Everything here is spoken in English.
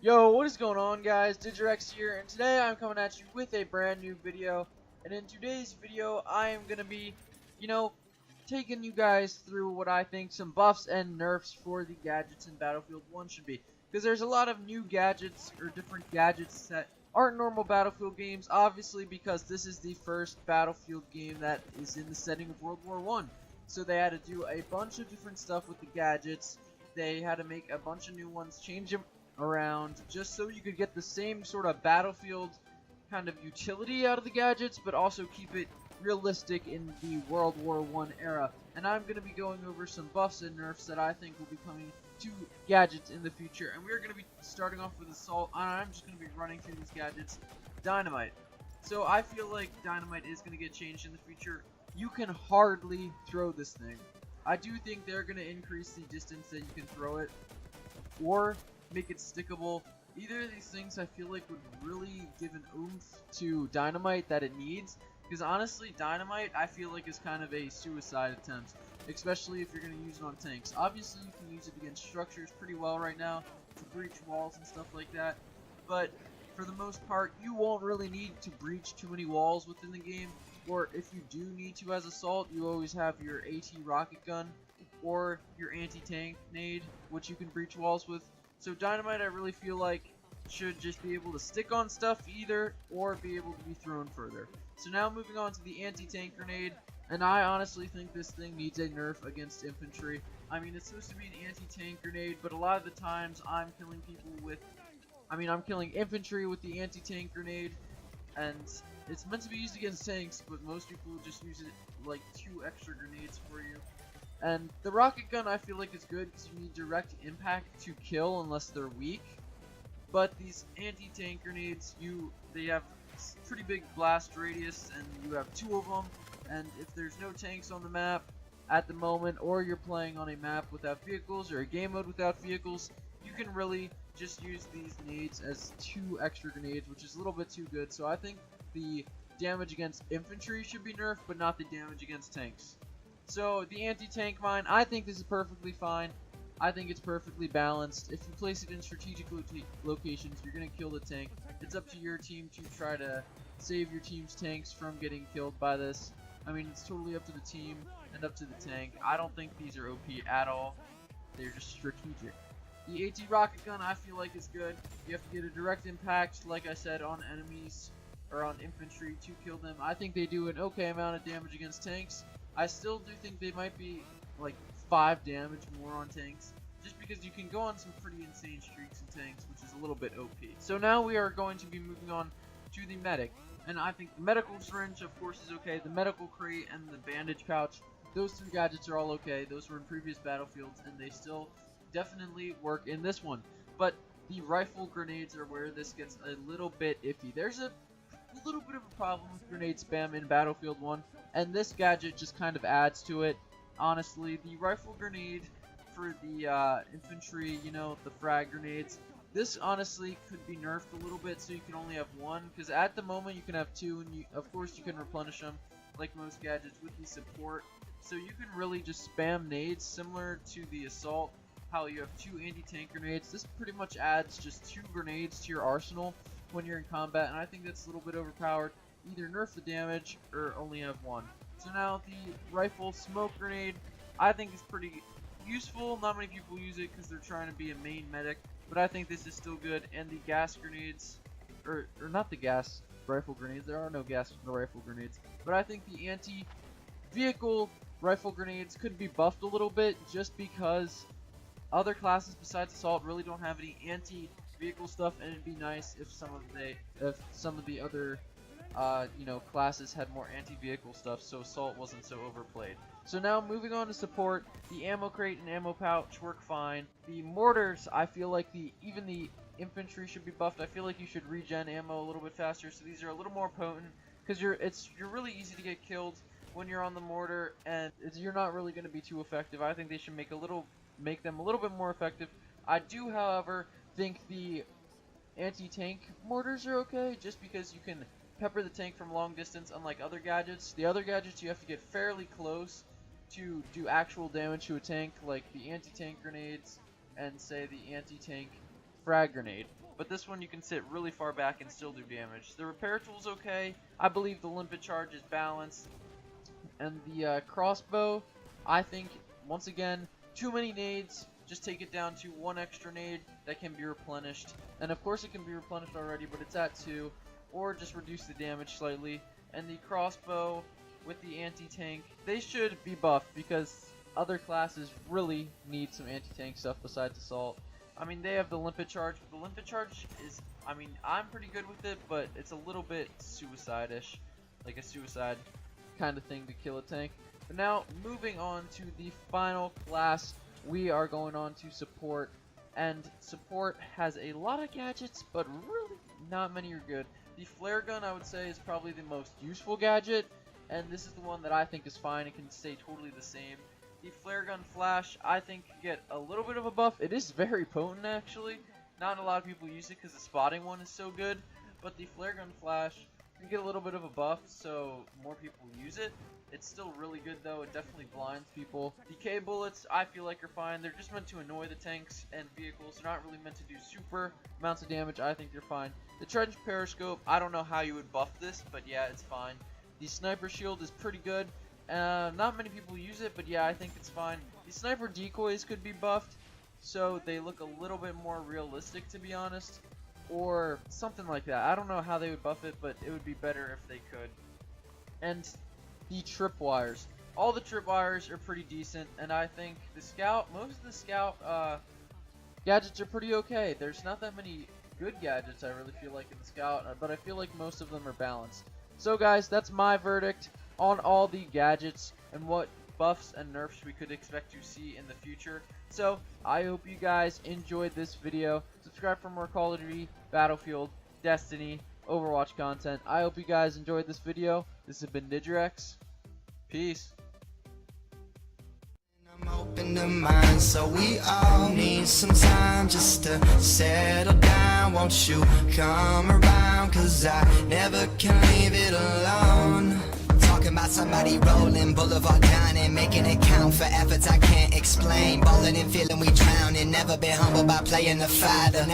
Yo, what is going on, guys? Digi here, and today I'm coming at you with a brand new video. And in today's video, I am gonna be, taking you guys through what I think some buffs and nerfs for the gadgets in Battlefield 1 should be. Because there's a lot of new gadgets, or different gadgets that aren't normal Battlefield games, obviously because this is the first Battlefield game that is in the setting of World War 1. So they had to do a bunch of different stuff with the gadgets. They had to make a bunch of new ones, change them around just so you could get the same sort of Battlefield kind of utility out of the gadgets, but also keep it realistic in the World War 1 era. And I'm going to be going over some buffs and nerfs that I think will be coming to gadgets in the future. And we're going to be starting off with Assault, and I'm just going to be running through these gadgets. Dynamite. So I feel like Dynamite is going to get changed in the future. You can hardly throw this thing. I do think they're going to increase the distance that you can throw it, or make it stickable. Either of these things I feel like would really give an oomph to Dynamite that it needs, because honestly Dynamite I feel like is kind of a suicide attempt, especially if you're going to use it on tanks. Obviously you can use it against structures pretty well right now to breach walls and stuff like that, but for the most part you won't really need to breach too many walls within the game, or if you do need to as Assault, you always have your AT rocket gun or your anti-tank nade, which you can breach walls with. So Dynamite I really feel like should just be able to stick on stuff either, or be able to be thrown further. So now moving on to the anti-tank grenade, and I honestly think this thing needs a nerf against infantry. I mean, it's supposed to be an anti-tank grenade, but a lot of the times I'm killing people with, I'm killing infantry with the anti-tank grenade, and it's meant to be used against tanks, but most people just use it like 2 extra grenades for you. And the rocket gun I feel like is good because you need direct impact to kill unless they're weak. But these anti-tank grenades, they have pretty big blast radius, and you have 2 of them. And if there's no tanks on the map at the moment, or you're playing on a map without vehicles or a game mode without vehicles, you can really just use these nades as 2 extra grenades, which is a little bit too good. So I think the damage against infantry should be nerfed, but not the damage against tanks. So the anti-tank mine, I think this is perfectly fine. I think it's perfectly balanced. If you place it in strategic locations, you're going to kill the tank. It's up to your team to try to save your team's tanks from getting killed by this. I mean, it's totally up to the team and up to the tank. I don't think these are OP at all. They're just strategic. The AT rocket gun I feel like is good. You have to get a direct impact, like I said, on enemies or on infantry to kill them. I think they do an okay amount of damage against tanks. I still do think they might be like 5 damage more on tanks, just because you can go on some pretty insane streaks in tanks, which is a little bit OP. So now we are going to be moving on to the medic, and I think the medical syringe of course is okay. The medical crate and the bandage pouch, those 3 gadgets are all okay. Those were in previous Battlefields and they still definitely work in this one. But the rifle grenades are where this gets a little bit iffy. There's a little bit of a problem with grenade spam in Battlefield 1, and this gadget just kind of adds to it. Honestly, the rifle grenade for the infantry, the frag grenades, this honestly could be nerfed a little bit so you can only have 1, because at the moment you can have 2, and of course you can replenish them like most gadgets with the support. So you can really just spam nades similar to the Assault, how you have 2 anti-tank grenades. This pretty much adds just 2 grenades to your arsenal when you're in combat, and I think that's a little bit overpowered. Either nerf the damage or only have 1. So now the rifle smoke grenade I think is pretty useful. Not many people use it because they're trying to be a main medic, but I think this is still good. And the gas grenades, or not the gas rifle grenades, there are no gas rifle grenades, but I think the anti-vehicle rifle grenades could be buffed a little bit, just because other classes besides Assault really don't have any anti-vehicle stuff, and it'd be nice if some of the other classes had more anti-vehicle stuff, so Assault wasn't so overplayed. So now moving on to support, the ammo crate and ammo pouch work fine. The mortars, I feel like even the infantry should be buffed. I feel like you should regen ammo a little bit faster, so these are a little more potent, because you're really easy to get killed when you're on the mortar, and you're not really going to be too effective. I think they should make them a little bit more effective. I do, however, think the anti-tank mortars are okay, just because you can pepper the tank from long distance, unlike other gadgets. The other gadgets you have to get fairly close to do actual damage to a tank, like the anti-tank grenades and say the anti-tank frag grenade. But this one you can sit really far back and still do damage. The repair tool's okay. I believe the limpet charge is balanced. And the crossbow, I think, once again, too many nades. Just take it down to 1 extra nade that can be replenished. And of course it can be replenished already, but it's at 2. Or just reduce the damage slightly. And the crossbow with the anti-tank, they should be buffed because other classes really need some anti-tank stuff besides assault. I mean, they have the limpet charge, but the limpet charge is, I mean, I'm pretty good with it, but it's a little bit suicide-ish. Like a suicide kind of thing to kill a tank. But now, moving on to the final class, we are going on to support. And support has a lot of gadgets, but really not many are good. The flare gun, I would say, is probably the most useful gadget. And this is the one that I think is fine. It can stay totally the same. The flare gun flash, I think, can get a little bit of a buff. It is very potent, actually. Not a lot of people use it because the spotting one is so good. But the flare gun flash can get a little bit of a buff, so more people use it. It's still really good, though. It definitely blinds people. The K bullets, I feel like, are fine. They're just meant to annoy the tanks and vehicles. They're not really meant to do super amounts of damage. I think they're fine. The trench periscope, I don't know how you would buff this, but yeah, it's fine. The sniper shield is pretty good. Not many people use it, but yeah, I think it's fine. The sniper decoys could be buffed, so they look a little bit more realistic, to be honest. Or something like that. I don't know how they would buff it, but it would be better if they could. And the tripwires. All the tripwires are pretty decent, and I think the scout, most of the scout gadgets are pretty okay. There's not that many good gadgets, I really feel like, in the scout, but I feel like most of them are balanced. So guys, that's my verdict on all the gadgets and what buffs and nerfs we could expect to see in the future. So I hope you guys enjoyed this video. Subscribe for more Call of Duty, Battlefield, Destiny, Overwatch content. I hope you guys enjoyed this video. This has been Digirex. Peace. I'm open to mind, so we all need some time just to settle down. Won't you come around, cause I never can leave it alone. Talking about somebody rolling, boulevard dining, making it count for efforts I can't explain. Balling and feeling we drowning, never been humbled by playing the fighter.